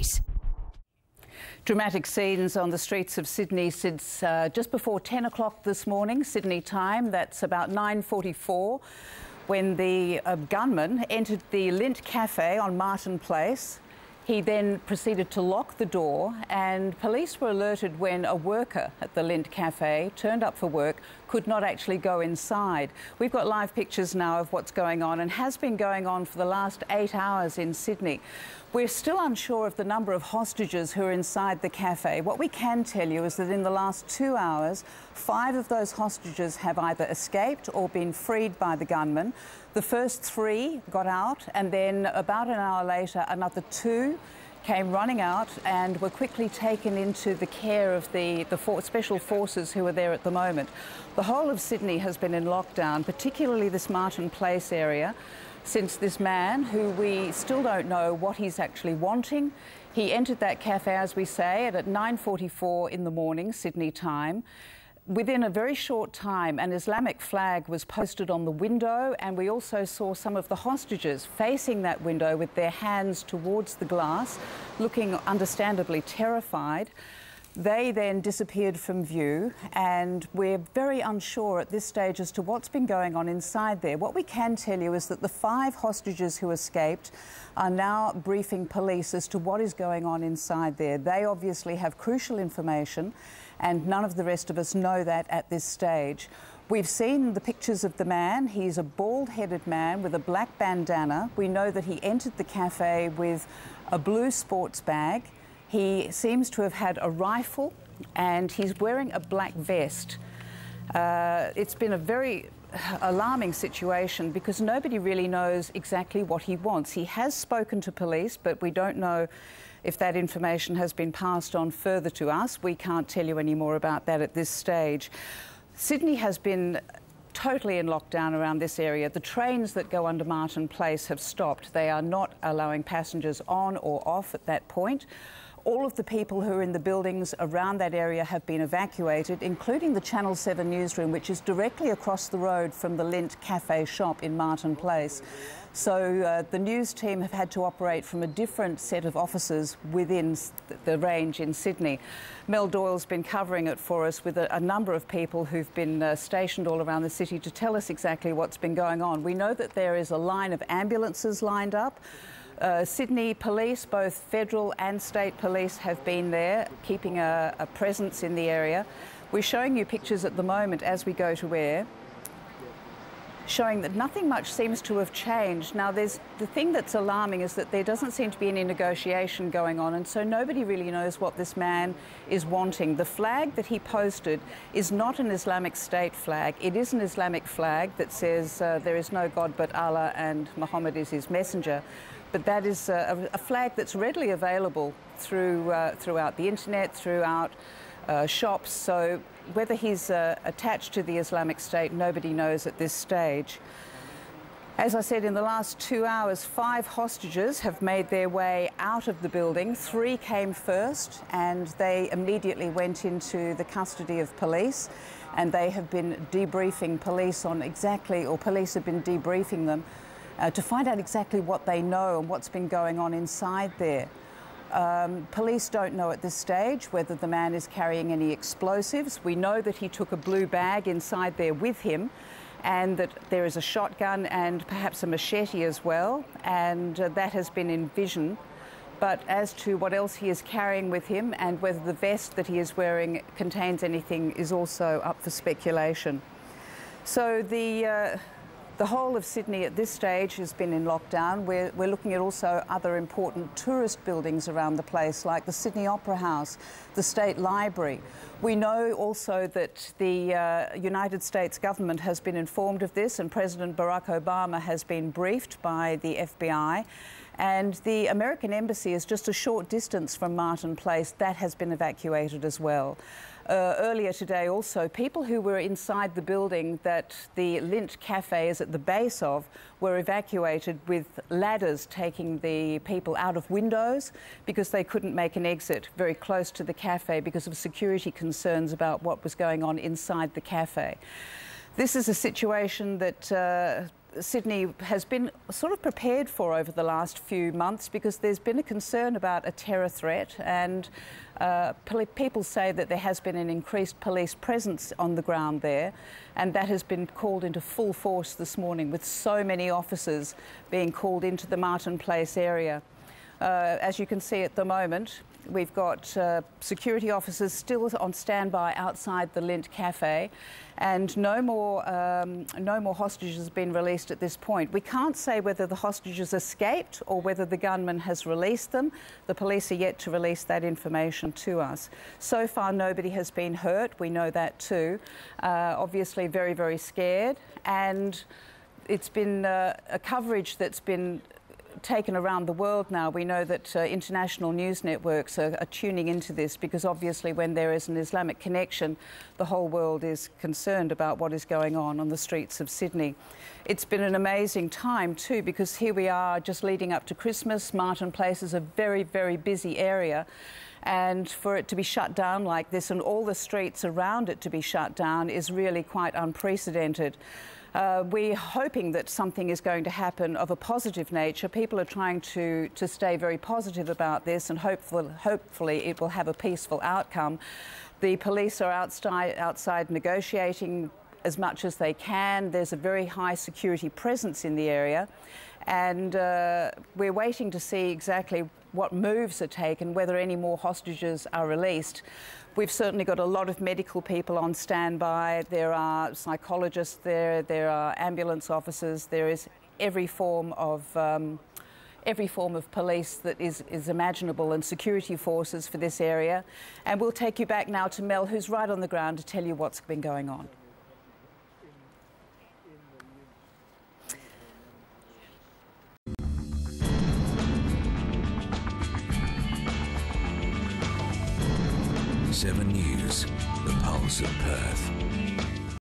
News. Dramatic scenes on the streets of Sydney since just before 10 o'clock this morning, Sydney time. That's about 9:44, when the gunman entered the Lint Cafe on Martin Place. He then proceeded to lock the door, and police were alerted when a worker at the Lint Cafe turned up for work, could not actually go inside. We've got live pictures now of what's going on and has been going on for the last 8 hours in Sydney. We're still unsure of the number of hostages who are inside the cafe. What we can tell you is that in the last 2 hours, 5 of those hostages have either escaped or been freed by the gunman. The first 3 got out, and then about an hour later, another 2 came running out and were quickly taken into the care of the special forces who are there at the moment. The whole of Sydney has been in lockdown, particularly this Martin Place area, since this man, who we still don't know what he's actually wanting, he entered that cafe, as we say, at 9:44 in the morning, Sydney time. Within a very short time, an Islamic flag was posted on the window, and we also saw some of the hostages facing that window with their hands towards the glass, looking understandably terrified. They then disappeared from view, and we're very unsure at this stage as to what's been going on inside there. What we can tell you is that the 5 hostages who escaped are now briefing police as to what is going on inside there. They obviously have crucial information, and none of the rest of us know that at this stage. We've seen the pictures of the man. He's a bald-headed man with a black bandana. We know that he entered the cafe with a blue sports bag. He seems to have had a rifle, and he's wearing a black vest. It's been a very alarming situation because nobody really knows exactly what he wants. He has spoken to police, but we don't know if that information has been passed on further to us. We can't tell you any more about that at this stage. Sydney has been totally in lockdown around this area. The trains that go under Martin Place have stopped. They are not allowing passengers on or off at that point. All of the people who are in the buildings around that area have been evacuated, including the Channel 7 newsroom, which is directly across the road from the Lint Cafe shop in Martin Place. So the news team have had to operate from a different set of offices within the range in Sydney. Mel Doyle's been covering it for us with a number of people who've been stationed all around the city to tell us exactly what's been going on. We know that there is a line of ambulances lined up. Sydney police, both federal and state police, have been there, keeping a presence in the area. We're showing you pictures at the moment as we go to air, showing that nothing much seems to have changed. Now, the thing that's alarming is that there doesn't seem to be any negotiation going on, and so nobody really knows what this man is wanting. The flag that he posted is not an Islamic State flag. It is an Islamic flag that says there is no God but Allah and Muhammad is his messenger. But that is a flag that's readily available throughout the internet, throughout shops. So whether he's attached to the Islamic State, nobody knows at this stage. As I said, in the last 2 hours, 5 hostages have made their way out of the building. 3 came first, and they immediately went into the custody of police, and they have been debriefing police on exactly, or police have been debriefing them to find out exactly what they know and what's been going on inside there. Police don't know at this stage whether the man is carrying any explosives. We know that he took a blue bag inside there with him, and that there is a shotgun and perhaps a machete as well, and that has been in vision. But as to what else he is carrying with him and whether the vest that he is wearing contains anything is also up for speculation. So the whole of Sydney at this stage has been in lockdown. We're looking at also other important tourist buildings around the place, like the Sydney Opera House, the State Library. We know also that the United States government has been informed of this, and President Barack Obama has been briefed by the FBI. And the American embassy is just a short distance from Martin Place. That has been evacuated as well. Earlier today also, people who were inside the building that the Lint Cafe is at the base of were evacuated with ladders taking the people out of windows because they couldn't make an exit very close to the cafe because of security concerns about what was going on inside the cafe. This is a situation that Sydney has been sort of prepared for over the last few months, because there's been a concern about a terror threat, and people say that there has been an increased police presence on the ground there, and that has been called into full force this morning, with so many officers being called into the Martin Place area. As you can see at the moment, we've got security officers still on standby outside the Lint Cafe, and no more hostages have been released at this point. We can't say whether the hostages escaped or whether the gunman has released them. The police are yet to release that information to us. So far, nobody has been hurt. We know that too. Obviously, very, very scared, and it's been a coverage that's been taken around the world now. We know that international news networks are tuning into this, because obviously when there is an Islamic connection, the whole world is concerned about what is going on the streets of Sydney. It's been an amazing time too, because here we are just leading up to Christmas. Martin Place is a very, very busy area, and for it to be shut down like this and all the streets around it to be shut down is really quite unprecedented. We're hoping that something is going to happen of a positive nature. People are trying to stay very positive about this, and hopefully it will have a peaceful outcome. The police are outside negotiating as much as they can. There's a very high security presence in the area, and we're waiting to see exactly what moves are taken, whether any more hostages are released. We've certainly got a lot of medical people on standby. There are psychologists there are ambulance officers, there is every form of police that is imaginable, and security forces for this area. And we'll take you back now to Mel, who's right on the ground, to tell you what's been going on. Seven News, the pulse of Perth.